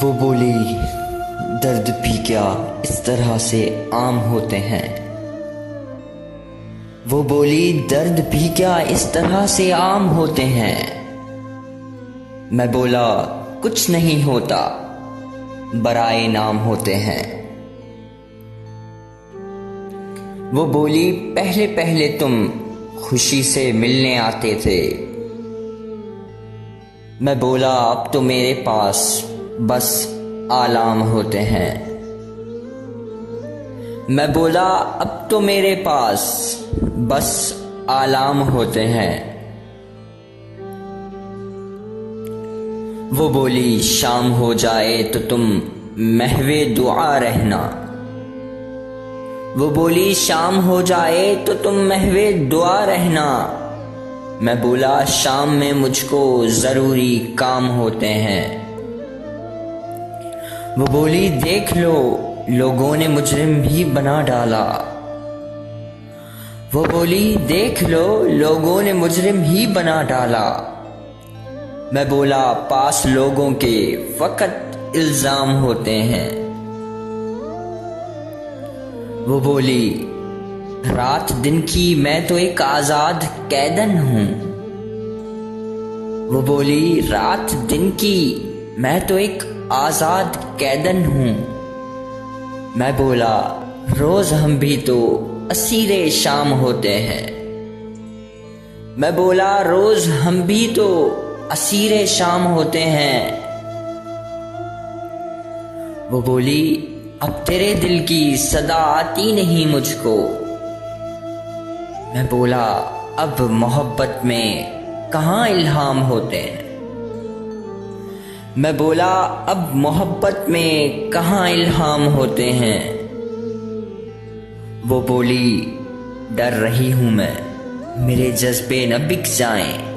वो बोली, दर्द भी क्या इस तरह से आम होते हैं। वो बोली, दर्द भी क्या इस तरह से आम होते हैं। मैं बोला, कुछ नहीं होता, बराए नाम होते हैं। वो बोली, पहले पहले तुम खुशी से मिलने आते थे। मैं बोला, अब तो मेरे पास बस आलाम होते हैं। मैं बोला, अब तो मेरे पास बस आलाम होते हैं। वो बोली, शाम हो जाए तो तुम महवे दुआ रहना। वो बोली, शाम हो जाए तो तुम महवे दुआ रहना। मैं बोला, शाम में मुझको जरूरी काम होते हैं। वो बोली, देख लो, लोगों ने मुजरिम भी बना डाला। वो बोली, देख लो, लोगों ने मुजरिम ही बना डाला। मैं बोला, पास लोगों के फकत इल्जाम होते हैं। वो बोली, रात दिन की मैं तो एक आजाद कैदन हूं। वो बोली, रात दिन की मैं तो एक आजाद कैदन हूं। मैं बोला, रोज हम भी तो असीरे शाम होते हैं। मैं बोला, रोज हम भी तो असीरे शाम होते हैं। वो बोली, अब तेरे दिल की सदा आती नहीं मुझको। मैं बोला, अब मोहब्बत में कहाँ इल्हाम होते हैं। मैं बोला, अब मोहब्बत में कहाँ इल्हाम होते हैं। वो बोली, डर रही हूं मैं, मेरे जज्बे न बिक जाएं।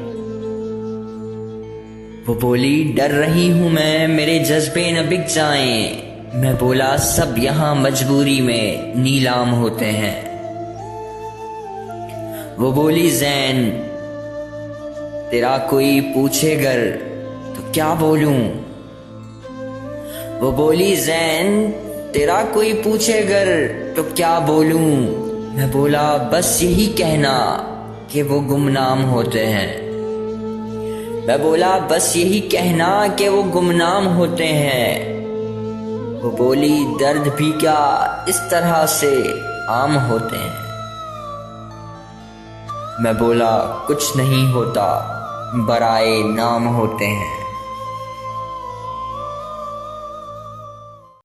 वो बोली, डर रही हूं मैं, मेरे जज्बे न बिक जाएं। मैं बोला, सब यहां मजबूरी में नीलाम होते हैं। वो बोली, ज़ैन, तेरा कोई पूछे गर तो क्या बोलूं। वो बोली, ज़ैन, तेरा कोई पूछे गर तो क्या बोलूं। मैं बोला, बस यही कहना कि वो गुमनाम होते हैं। मैं बोला, बस यही कहना कि वो गुमनाम होते हैं। वो बोली, दर्द भी क्या इस तरह से आम होते हैं। मैं बोला, कुछ नहीं होता, बराए नाम होते हैं।